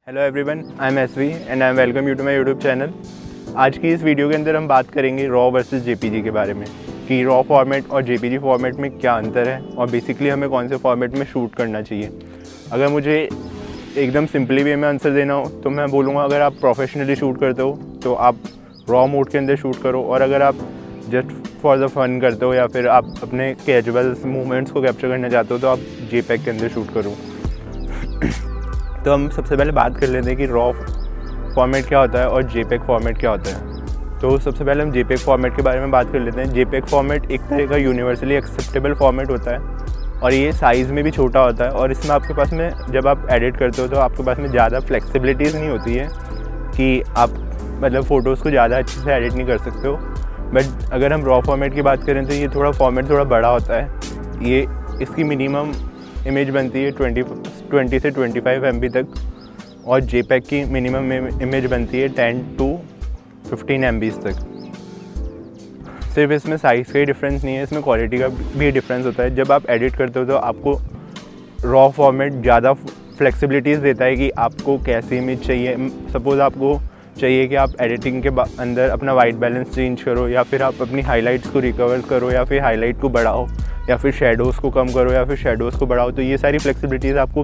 Hello everyone, I am S V and I welcome you to my YouTube channel. आज की इस video के अंदर हम बात करेंगे रॉ वर्सेस जेपीजी के बारे में कि रॉ फॉर्मेट और जेपीजी फॉर्मेट में क्या अंतर है और बेसिकली हमें कौन से फॉर्मेट में शूट करना चाहिए। अगर मुझे एकदम सिंपली वे में आंसर देना हो तो मैं बोलूँगा अगर आप प्रोफेशनली शूट करते हो तो आप रॉ मोड के अंदर शूट करो, और अगर आप जस्ट फॉर द फन करते हो या फिर आप अपने कैजुअल मूवमेंट्स को कैप्चर करना चाहते हो तो आप जेपीजी के अंदर शूट करो। तो हम सबसे पहले बात कर लेते हैं कि रॉ फॉर्मेट क्या होता है और जेपीजी फॉर्मेट क्या होता है। तो सबसे पहले हम जेपीजी फॉर्मेट के बारे में बात कर लेते हैं। जेपीजी फॉर्मेट एक तरह का यूनिवर्सली एक्सेप्टेबल फॉर्मेट होता है और ये साइज़ में भी छोटा होता है, और इसमें आपके पास में जब आप एडिट करते हो तो आपके पास में ज़्यादा फ्लेक्सिबिलिटीज़ नहीं होती है कि आप मतलब फ़ोटोज़ को ज़्यादा अच्छे से एडिट नहीं कर सकते हो। बट अगर हम रॉ फॉर्मेट की बात करें तो ये फॉर्मेट थोड़ा बड़ा होता है। ये इसकी मिनिमम इमेज बनती है 20 से 25 MB तक, और जेपीजी की मिनिमम इमेज बनती है 10 to 15 MB तक। सिर्फ इसमें साइज़ का ही डिफरेंस नहीं है, इसमें क्वालिटी का भी डिफरेंस होता है। जब आप एडिट करते हो तो आपको रॉ फॉर्मेट ज़्यादा फ्लेक्सिबिलिटीज़ देता है कि आपको कैसी इमेज चाहिए। सपोज़ आपको चाहिए कि आप एडिटिंग के अंदर अपना वाइट बैलेंस चेंज करो, या फिर आप अपनी हाइलाइट्स को रिकवर करो, या फिर हाईलाइट को बढ़ाओ, या फिर शेडोज़ को कम करो, या फिर शेडोज़ को बढ़ाओ। तो ये सारी फ्लेक्सिबिलिटीज़ आपको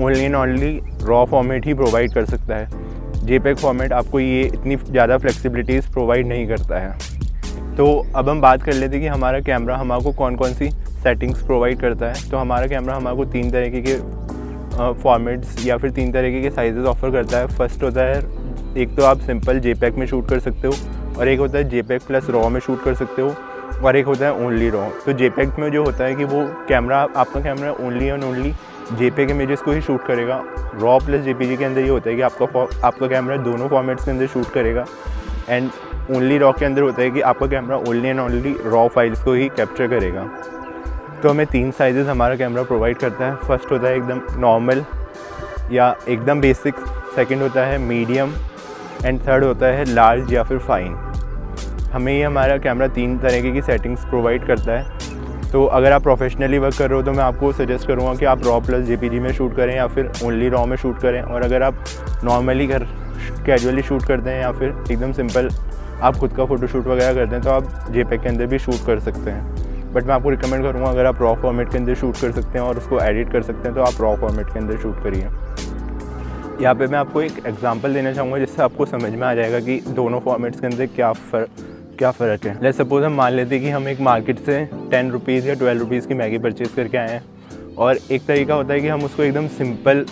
only and only raw format he provide कर सकता है। जेपीजी फॉर्मेट आपको ये इतनी ज़्यादा फ्लेक्सिबिलिटीज़ प्रोवाइड नहीं करता है। तो अब हम बात कर लेते हैं कि हमारा कैमरा हमको कौन कौन सी सेटिंग्स प्रोवाइड करता है। तो हमारा कैमरा हमको 3 तरीके के फॉर्मेट्स या फिर 3 तरीके के साइजेस ऑफर करता है। फर्स्ट होता है, एक तो आप सिंपल जेपीजी में शूट कर सकते हो, और एक होता है जेपीजी प्लस रॉ में शूट कर सकते हो, और एक होता है ओनली रॉ। तो जेपीजी में जो होता है कि वो आपका camera only and only JPG images को ही शूट करेगा। रॉ प्लस जेपीजी के अंदर ये होता है कि आपका कैमरा दोनों फॉर्मेट्स के अंदर शूट करेगा, एंड ओनली रॉ के अंदर होता है कि आपका camera only and only raw files को ही कैप्चर करेगा। तो हमें 3 साइजेस हमारा कैमरा प्रोवाइड करता है। फर्स्ट होता है एकदम नॉर्मल या एकदम बेसिक, सेकेंड होता है मीडियम, एंड थर्ड होता है लार्ज या फिर फाइन। हमें ये हमारा कैमरा 3 तरीके की सेटिंग्स प्रोवाइड करता है। तो अगर आप प्रोफेशनली वर्क कर रहे हो तो मैं आपको सजेस्ट करूँगा कि आप रॉ प्लस जेपीजी में शूट करें या फिर ओनली रॉ में शूट करें। और अगर आप नॉर्मली कैजुअली शूट करते हैं या फिर एकदम सिंपल आप खुद का फ़ोटोशूट वगैरह करते हैं तो आप जेपीजी के अंदर भी शूट कर सकते हैं। बट मैं आपको रिकमेंड करूँगा अगर आप रॉ फॉर्मेट के अंदर शूट कर सकते हैं और उसको एडिट कर सकते हैं तो आप रॉ फॉर्मेट के अंदर शूट करिए। यहाँ पे मैं आपको एक एग्जांपल देना चाहूँगा जिससे आपको समझ में आ जाएगा कि दोनों फॉर्मेट्स के अंदर क्या फ़र्क है। लेट्स सपोज हम मान लेते हैं कि हम एक मार्केट से 10 रुपीज़ या 12 रुपीज़ की मैगी परचेज़ करके आए हैं, और एक तरीका होता है कि हम उसको एकदम सिंपल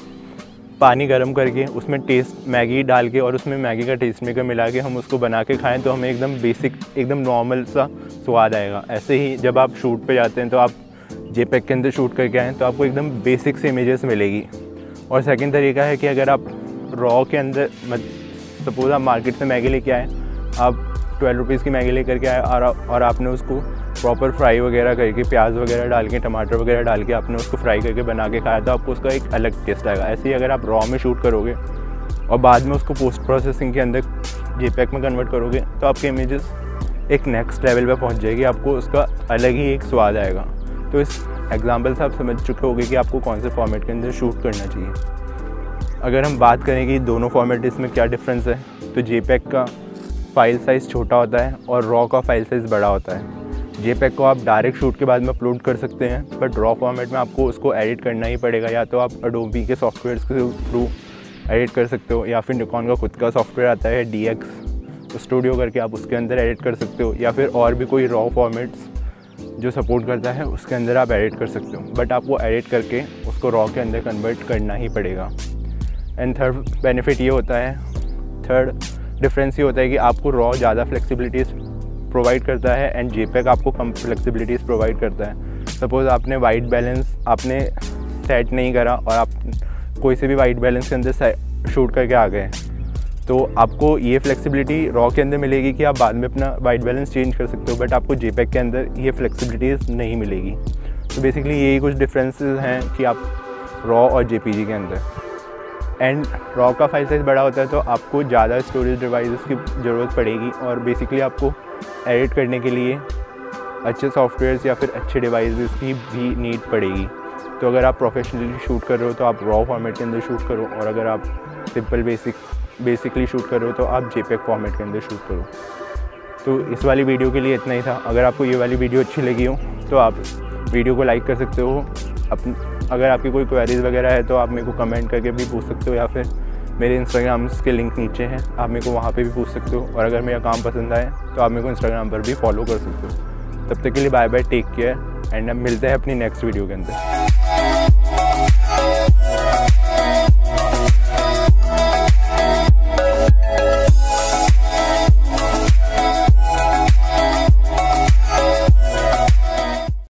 पानी गर्म करके उसमें टेस्ट मैगी डाल के और उसमें मैगी का टेस्ट मेकर मिला के हम उसको बना के खाएँ तो हमें एकदम बेसिक एकदम नॉर्मल सा स्वाद आएगा। ऐसे ही जब आप शूट पे जाते हैं तो आप जेपीजी के अंदर शूट करके आएँ तो आपको एकदम बेसिक से इमेजेस मिलेगी। और सेकंड तरीका है कि अगर आप रॉ के अंदर सपोज आप मार्केट से मैगी लेके आए, आप 12 रुपीज़ की मैगी लेकर के आए और आपने उसको प्रॉपर फ्राई वगैरह करके प्याज वगैरह डाल के टमाटर वगैरह डाल के आपने उसको फ्राई करके बना के खाया तो आपको उसका एक अलग टेस्ट आएगा। ऐसे ही अगर आप रॉ में शूट करोगे और बाद में उसको पोस्ट प्रोसेसिंग के अंदर जेपीजी में कन्वर्ट करोगे तो आपके इमेजेस एक नेक्स्ट लेवल पर पहुँच जाएगी, आपको उसका अलग ही एक स्वाद आएगा। तो इस एग्जाम्पल से आप समझ चुके होंगे कि आपको कौन से फॉर्मेट के अंदर शूट करना चाहिए। अगर हम बात करें कि दोनों फॉर्मेट इसमें क्या डिफरेंस है, तो जेपीजी का फाइल साइज़ छोटा होता है और रॉ का फाइल साइज़ बड़ा होता है। जेपीजी को आप डायरेक्ट शूट के बाद में अपलोड कर सकते हैं, बट रॉ फॉर्मेट में आपको उसको एडिट करना ही पड़ेगा। या तो आप एडोबी के सॉफ्टवेयर्स के थ्रू एडिट कर सकते हो, या फिर निकॉन का खुद का सॉफ्टवेयर आता है DX स्टूडियो करके, आप उसके अंदर एडिट कर सकते हो, या फिर और भी कोई रॉ फॉर्मेट्स जो सपोर्ट करता है उसके अंदर आप एडिट कर सकते हो। बट आपको एडिट करके उसको रॉ के अंदर कन्वर्ट करना ही पड़ेगा। एंड थर्ड बेनिफिट ये होता है, थर्ड डिफरेंस ये होता है कि आपको रॉ ज़्यादा फ्लेक्सिबिलिटीज़ प्रोवाइड करता है एंड जेपीजी आपको कम फ्लेक्सिबिलिटीज़ प्रोवाइड करता है। सपोज़ आपने वाइट बैलेंस आपने सेट नहीं करा और आप कोई से भी वाइट बैलेंस के अंदर शूट करके आ गए तो आपको ये फ्लेक्सिबिलिटी रॉ के अंदर मिलेगी कि आप बाद में अपना वाइट बैलेंस चेंज कर सकते हो, बट आपको जेपीजी के अंदर ये फ्लेक्सिबिलिटीज़ नहीं मिलेगी। तो बेसिकली यही कुछ डिफरेंसेस हैं कि आप रॉ और जेपीजी के अंदर। एंड रॉ का फाइल साइज़ बड़ा होता है तो आपको ज़्यादा स्टोरेज डिवाइसेस की ज़रूरत पड़ेगी, और बेसिकली आपको एडिट करने के लिए अच्छे सॉफ्टवेयर्स या फिर अच्छे डिवाइसेस की भी नीड पड़ेगी। तो अगर आप प्रोफेशनली शूट कर रहे हो तो आप रॉ फॉर्मेट के अंदर शूट करो, और अगर आप सिंपल बेसिकली शूट कर रहे हो तो आप JPEG फॉर्मेट के अंदर शूट करो। तो इस वाली वीडियो के लिए इतना ही था। अगर आपको ये वाली वीडियो अच्छी लगी हो तो आप वीडियो को लाइक कर सकते हो। अगर आपकी कोई क्वेरीज़ वगैरह है तो आप मेरे को कमेंट करके भी पूछ सकते हो, या फिर मेरे इंस्टाग्राम्स के लिंक नीचे हैं, आप मेरे को वहाँ पे भी पूछ सकते हो। और अगर मेरा काम पसंद आए तो आप मेरे को इंस्टाग्राम पर भी फॉलो कर सकते हो। तब तक के लिए bye bye, take care, and अब मिलते हैं अपनी नेक्स्ट वीडियो के अंदर।